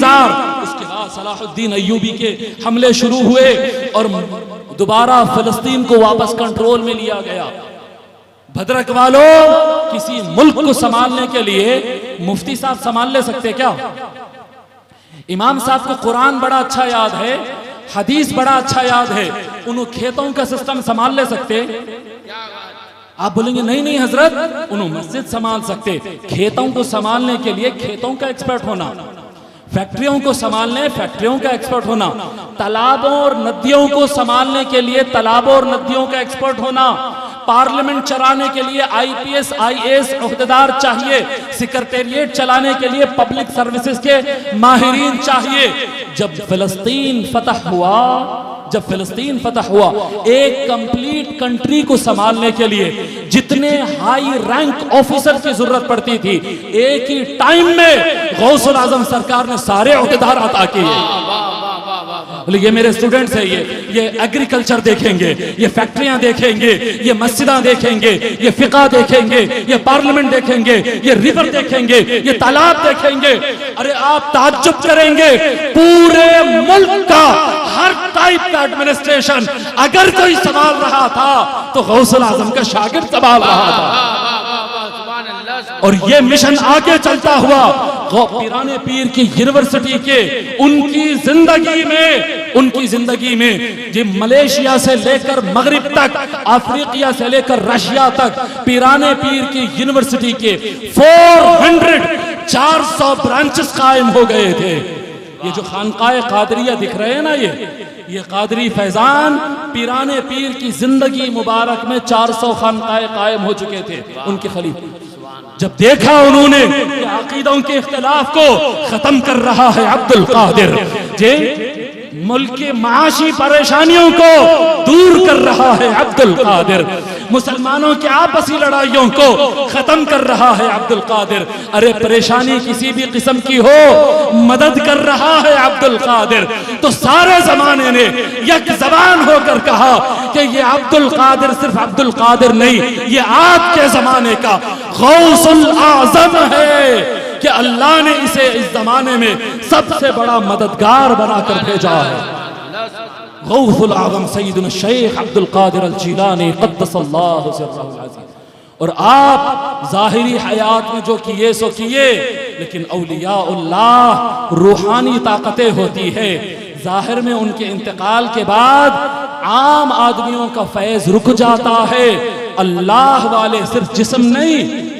दीनार। उसके बाद सलाहुद्दीन अय्यूबी के हमले शुरू हुए और दोबारा फिलिस्तीन को वापस कंट्रोल में लिया गया। भद्रक वालों, किसी मुल्क को संभालने के लिए मुफ्ती साहब संभाल ले सकते क्या? इमाम साहब को कुरान बड़ा अच्छा याद है, हदीस बड़ा अच्छा याद है, उन खेतों का सिस्टम संभाल ले सकते? आप बोलेंगे नहीं नहीं हजरत, उन्होंने मस्जिद संभाल सकते। खेतों को संभालने के लिए खेतों का एक्सपर्ट होना, फैक्ट्रियों को संभालने फैक्ट्रियों का एक्सपर्ट होना, तालाबों और नदियों को संभालने के लिए तालाबों और नदियों का एक्सपर्ट होना, पार्लियामेंट चलाने के लिए आईपीएस आईएएस ओहदेदार चाहिए, सेक्रेटेरिएट चलाने के लिए पब्लिक सर्विसेज के माहिरीन चाहिए। जब फिलिस्तीन फतह हुआ, एक कंप्लीट कंट्री को संभालने के लिए जितने हाई रैंक ऑफिसर की जरूरत पड़ती थी, एक ही टाइम में गौसुल आजम सरकार ने सारे ओहदेदार अता किए। ये मेरे स्टूडेंट्स हैं, ये एग्रीकल्चर देखेंगे, ये फैक्ट्रियां देखेंगे, ये मस्जिदां देखेंगे, ये फिका देखेंगे, ये पार्लियामेंट देखेंगे, ये रिवर देखेंगे, ये तालाब देखेंगे। अरे आप ताज्जुब करेंगे, पूरे मुल्क का हर टाइप का एडमिनिस्ट्रेशन अगर कोई संभाल रहा था तो गौसुल आजम का शागिर्द संभाल रहा था। और ये मिशन आगे चलता हुआ पीराने पीर की यूनिवर्सिटी के उनकी जिंदगी में ये मलेशिया से लेकर मगरिब तक, अफ्रीका से लेकर रशिया तक पीराने पीर की यूनिवर्सिटी के 400 ब्रांचेस कायम हो गए थे। ये जो खानकाए कादरिया दिख रहे हैं ना, ये कादरी फैजान पीराने पीर की जिंदगी मुबारक में 400 खानकाए कायम हो चुके थे उनके खलीफा। जब देखा उन्होंने कि अकीदों के इख्तिलाफ को खत्म कर रहा है अब्दुल कादिर, जे मुल्क की माशी परेशानियों को दूर कर रहा है अब्दुल कादिर, मुसलमानों की आपसी लड़ाइयों को खत्म कर रहा है अब्दुल कादिर, अरे परेशानी किसी भी किस्म की हो मदद कर रहा है अब्दुल कादिर। तो सारे जमाने ने एक जबान होकर कहा कि ये अब्दुल कादिर सिर्फ अब्दुल कादिर नहीं, ये आज के जमाने का गौसुल आजम है कि अल्लाह ने इसे इस जमाने में सबसे बड़ा मददगार बनाकर भेजा है। गौसुल आजम सैयदना शेख अब्दुल कादिर अल जीलानी क़द्दसल्लाहु सिर्रहु अज़ीज़। और आप जाहिरी हयात में जो किए सो किए, लेकिन औलियाउल्लाह रूहानी ताकतें होती है, जाहिर में उनके इंतकाल के बाद आम आदमियों का फैज रुक जाता है। अल्लाह वाले सिर्फ जिस्म नहीं,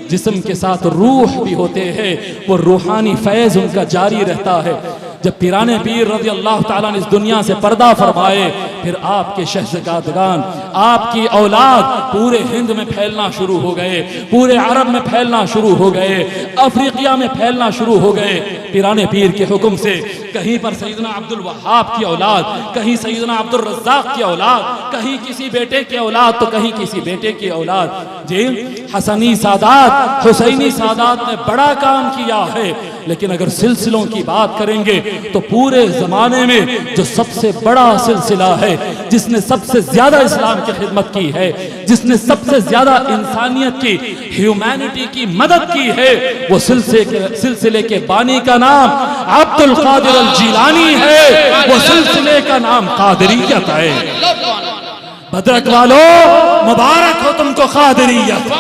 जिस्म के साथ रूह भी होते हैं, वो रूहानी फैज उनका जारी रहता है। जब पीराने पीर रज़ी अल्लाह ताला ने इस दुनिया से पर्दा फरमाए, फिर आपके शहज़ादगान, आपकी औलाद पूरे हिंद में फैलना शुरू हो गए, पूरे अरब में फैलना शुरू हो गए, अफ्रीका में फैलना शुरू हो गए पीराने पीर के हुक्म से। कहीं पर सैयदना अब्दुल वहाब की औलाद, कहीं सैयदना अब्दुल रज़्ज़ाक़ की औलाद, कहीं किसी बेटे की औलाद तो कहीं किसी बेटे की औलाद। जी हसनी सादात, हुसैनी सादात ने बड़ा काम किया है, लेकिन अगर सिलसिलों की बात करेंगे तो पूरे जमाने में जो सबसे बड़ा सिलसिला है, जिसने सबसे ज्यादा इस्लाम की खिदमत की है, जिसने सबसे ज्यादा इंसानियत की, ह्यूमैनिटी की मदद की है, वो सिलसिले के बानी का नाम अब्दुल कादिर अल जीलानी है, वो सिलसिले का नाम कादरियत है। भद्रक वालों, मुबारक हो तुमको कादरियत,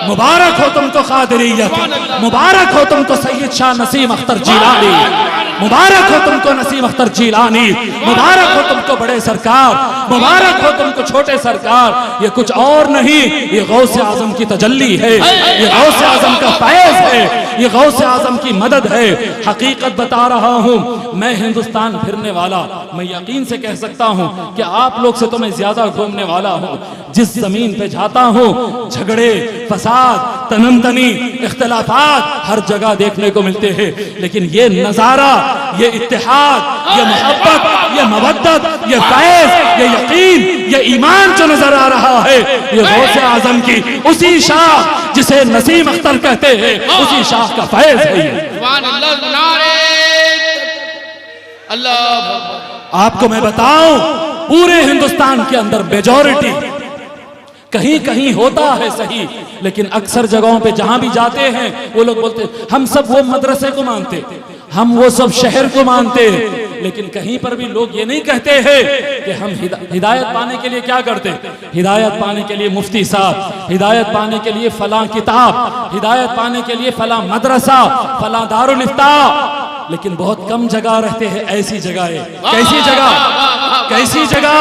मुबारक हो तुमको कादरियत, मुबारक हो तुमको सैयद शाह नसीम अख्तर जीलानी, मुबारक हो तुमको नसीम अख्तर जीलानी, मुबारक हो तुमको बड़े सरकार, मुबारक हो तुमको छोटे सरकार। ये कुछ और नहीं, ये गौसे आजम की तजल्ली है, ये गौसे आजम का फैज़ है, ये गौसे आजम की मदद है। हकीकत बता रहा हूँ, मैं हिंदुस्तान फिरने वाला, मैं यकीन से कह सकता हूँ कि आप लोग से तो मैं ज्यादा घूमने वाला हूँ। जिस जमीन पे जाता हूँ, झगड़े, फसाद, तनंतनी, इख्तिलाफात हर जगह देखने को मिलते हैं, लेकिन ये नजारा, ये इत्तेहाद, ये मोहब्बत, ये मवद्दत, ये फैज़, ये यकीन, ये ईमान जो नजर आ रहा है, ये गौसे आजम की उसी शाह जिसे नसीम अख्तर कहते हैं, उसी शाह का फैज़ है। आपको मैं बताऊं, पूरे हिंदुस्तान के अंदर मेजॉरिटी, कहीं कहीं होता है सही, लेकिन अक्सर जगहों पे जहां भी जाते हैं वो लोग बोलते हम सब वो मदरसे को मानते, हम वो सब शहर को मानते हैं, लेकिन कहीं पर भी लोग ये नहीं कहते हैं कि हम हिदायत पाने के लिए क्या करते, हिदायत पाने के लिए मुफ्ती साहब, हिदायत पाने के लिए फलां किताब, हिदायत पाने के लिए फलां मदरसा, फलां दारुल इफ्ता। लेकिन बहुत कम जगह रहते हैं ऐसी जगह। कैसी जगह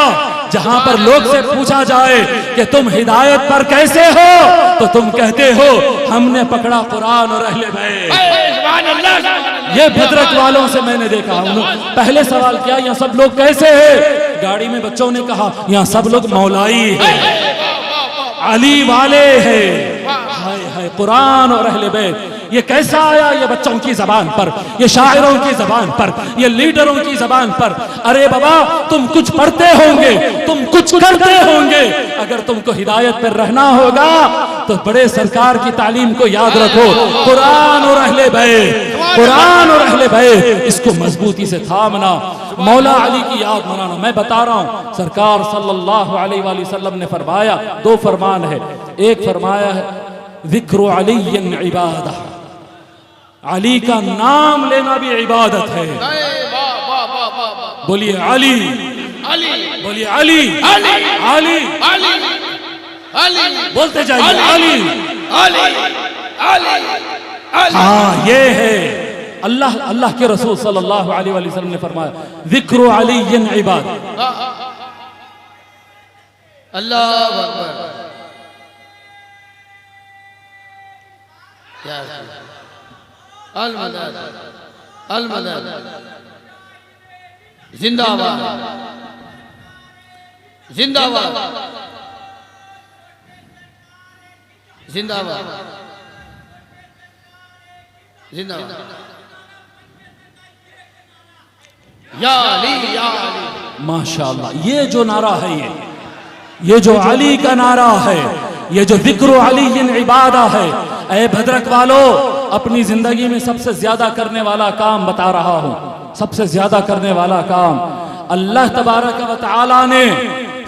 जहां पर लोग से पूछा जाए कि तुम हिदायत पर कैसे हो, तो तुम कहते हो हमने पकड़ा कुरान और अहले बैत। ये भद्रक वालों से मैंने देखा। पहले सवाल किया यहाँ सब लोग कैसे हैं, गाड़ी में बच्चों ने कहा यहाँ सब लोग मौलाई है, अली वाले हैं। हाय हाय, कुरान और अहले बैत ये कैसा आया? ये बच्चों की जबान पर, ये शायरों की जबान पर, ये लीडरों की जबान पर। अरे बाबा, तुम कुछ पढ़ते होंगे, तुम कुछ करते होंगे, अगर तुमको हिदायत पर रहना होगा तो बड़े सरकार की तालीम को याद रखो, कुरान और अहले बैत, कुरान और अहले बैत, इसको मजबूती से थामना, मौला अली की याद मनाना। मैं बता रहा हूं, सरकार सल्लल्लाहु अलैहि वसल्लम ने फरमाया, दो फरमान है। एक फरमाया है जिक्र अलीयन इबादह, अली का नाम लेना भी इबादत है। बोलिए अली, बोलिए अली, अली, बोलते जाइए अली। हाँ, ये है अल्लाह के रसूल सल्लल्लाहु अलैहि वसल्लम ने फरमाया जिक्र अलीयन इबादत। अल्लाह अकबर। अल-मदद, अल-मदद, जिंदाबाद, जिंदाबाद, जिंदाबाद, जिंदाबाद। या अली, या अली। माशाअल्लाह, ये जो नारा है, ये जो अली का नारा है, ये जो जिक्र अलीयन इबादा है। ऐ भद्रक वालों, अपनी जिंदगी में सबसे ज्यादा करने वाला काम बता रहा हूं, सबसे ज्यादा करने वाला काम अल्लाह तबारक व तआला ने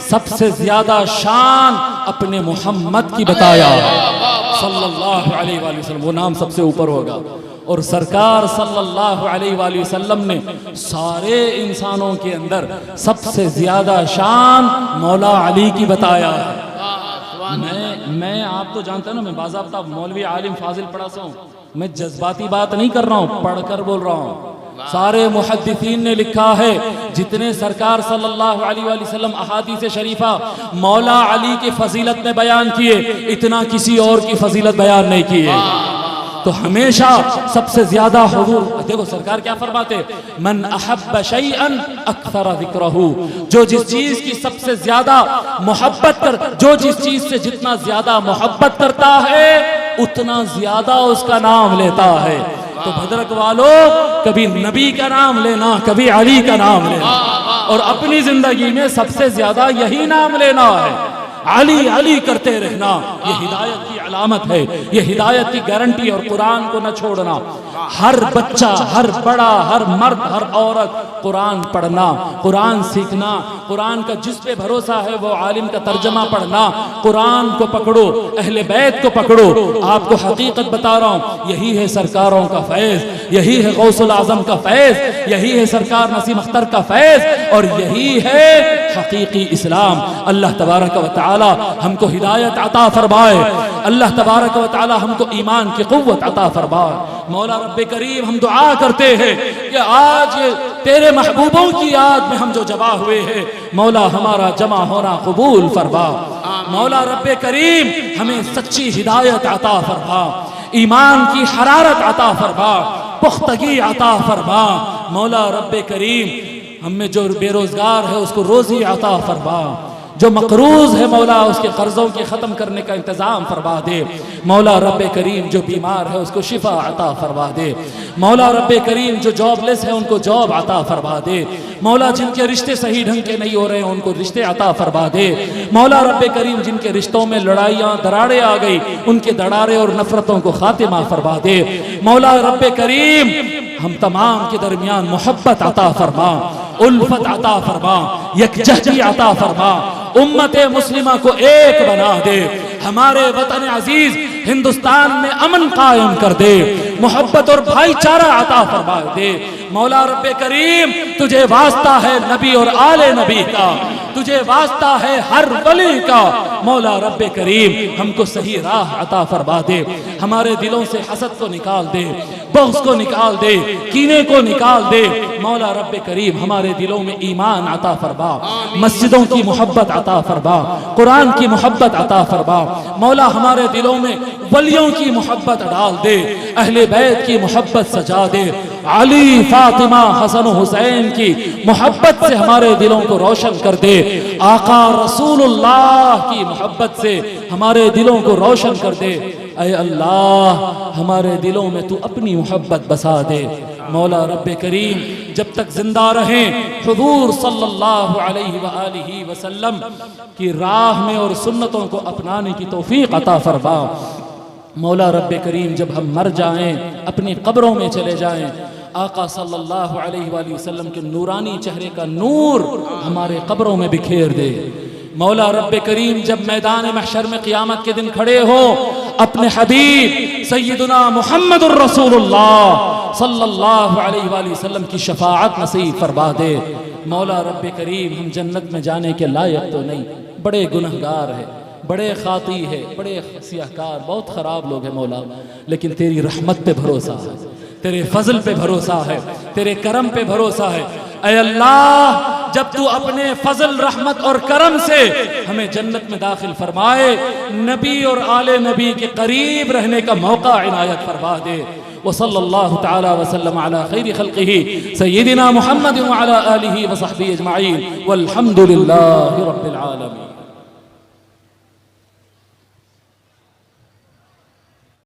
सबसे ज्यादा शान अपने मोहम्मद की बताया सल्लल्लाहु अलैहि वसल्लम। वो नाम सबसे ऊपर होगा। और सरकार सल्लल्लाहु अलैहि वसल्लम ने सारे इंसानों के अंदर सबसे ज्यादा शान मौला अली की बताया है। मैं आप तो जानते हो ना, मैं बाज़ाब्ता मौलवी आलिम फाजिल पढ़ा सा हूँ। मैं जज्बाती बात नहीं कर रहा हूँ, पढ़कर बोल रहा हूँ। सारे मुहद्दिसीन ने लिखा है, जितने सरकार सल्लल्लाहु अलैहि वसल्लम अहादीस शरीफा मौला अली की फजीलत में बयान किए, इतना किसी और की फजीलत बयान नहीं की है। तो हमेशा सबसे ज्यादा हुजूर, देखो सरकार क्या फरमाते, मन अहब्ब शैअन अक्सर ज़िक्रहू, जो जिस चीज की सबसे ज्यादा मोहब्बत कर, जो जिस चीज से जितना ज्यादा मोहब्बत करता है उतना ज्यादा उसका नाम लेता है। तो भद्रक वालों, कभी नबी का नाम लेना, कभी अली का नाम लेना, और अपनी जिंदगी में सबसे ज्यादा यही नाम लेना है, अली अली करते रहना। ये हिदायत की अलामत है, ये हिदायत की गारंटी। और कुरान को न छोड़ना। हर बच्चा, हर बड़ा, हर मर्द, हर औरत कुरान पढ़ना, कुरान सीखना, कुरान का जिस पे भरोसा है वो आलिम का तर्जमा पढ़ना, कुरान को पकड़ो, अहले बैत को पकड़ो। आपको हकीकत बता रहा हूँ, यही है सरकारों का फैज़, यही है गौसुल आजम का फैज़, यही है सरकार नसीम अख्तर का फैज़, और यही है हकीकी इस्लाम। अल्लाह तबारक व तआला हमको हिदायत अता फरमाए, अल्लाह तबारक व तआला हमको ईमान की क़ुव्वत अता फरमाए। मौला रब्बे करीम, हम दुआ करते हैं कि आज तेरे महबूबों की याद में हम जो जमा हुए हैं, मौला हमारा जमा होना कबूल फरमा। मौला रब्बे करीम हमें सच्ची हिदायत अता फरमा, ईमान की हरारत अता फरमा, पुख्तगी अता फरमा। मौला रब्बे करीम हमें जो बेरोजगार है उसको रोजी अता फरमा, जो मकरूज है मौला उसके कर्जों के ख़त्म करने का इंतज़ाम फरमा दे। मौला रब्बे करीम जो बीमार है उसको शिफा अता फरमा दे। मौला रब्बे करीम जो जॉबलेस है उनको जॉब अता फरमा दे। मौला जिनके रिश्ते सही ढंग के नहीं हो रहे हैं उनको रिश्ते अता फरमा दे। मौला रब्बे करीम जिनके रिश्तों में लड़ाइयाँ दरारें आ गई, उनके दरारे और नफरतों को खातिमा फरमा दे। मौला रब्बे करीम हम तमाम के दरमियान मोहब्बत अता फरमा, उल्फत अता फरमा, यकजहती अता फरमा, उम्मत मुस्लिमा को एक बना दे। हमारे वतन अजीज हिंदुस्तान में अमन कायम कर दे, मोहब्बत और भाईचारा अता फरमा दे। मौला रब्बे करीम तुझे वास्ता है नबी और आले नबी का, तुझे वास्ता है हर वली का। मौला रब्बे करीम हमको सही राह अता फरमा दे, हमारे दिलों से हसद को निकाल दे, बग़्ज़ को निकाल दे, कीने को निकाल दे। मौला रब्बे करीम हमारे दिलों में ईमान अता फरमा, मस्जिदों की मोहब्बत अता फरमा, कुरान की मोहब्बत अता फरमा। मौला हमारे दिलों में वलियों की मोहब्बत डाल दे, अहले बैत की मोहब्बत सजा दे, अली फातिमा हसन हुसैन की मोहब्बत से हमारे दिलों को रोशन कर दे, आका रसूलुल्लाह की मोहब्बत से हमारे दिलों को रोशन कर दे। ऐ अल्लाह हमारे दिलों में तू अपनी मोहब्बत बसा दे। मौला रब्बे करीम जब तक जिंदा रहें हुजूर सल्लल्लाहु अलैहि वसल्लम की राह में और सुन्नतों को अपनाने की तौफीक अता फरमा। मौला रब्बे करीम जब हम मर जाएं, अपनी कब्रों में चले जाएं, आका सल्लल्लाहु अलैहि वसल्लम के नूरानी चेहरे का नूर हमारे कब्रों में बिखेर दे। मौला रब्बे करीम जब मैदान महशर में क़यामत के दिन खड़े हो, अपने हबीब सय्यदुना मुहम्मदुर रसूलुल्लाह सल्लल्लाहु अलैहि वसल्लम की शफाअत नसीब फरमा दे। मौला रब्बे करीम हम जन्नत में जाने के लायक तो नहीं, बड़े गुनहगार है, बड़े खाती है, बड़े सियाहकार, बहुत ख़राब लोग हैं मौला, लेकिन तेरी रहमत पे भरोसा है, तेरे फजल पे भरोसा है, तेरे करम पे भरोसा है। ऐ अल्लाह जब तू अपने फजल रहमत और करम से हमें जन्नत में दाखिल फरमाए, नबी और आले नबी के करीब रहने का मौका इनायत फरमा दे। व सल्लल्लाहु तआला वसल्लम अला खैरि खल्क़िही सय्यिदिना मुहम्मद व अला आलिही व सहबिही अजमईन वल्हम्दुलिल्लाहि रब्बिल आलमीन।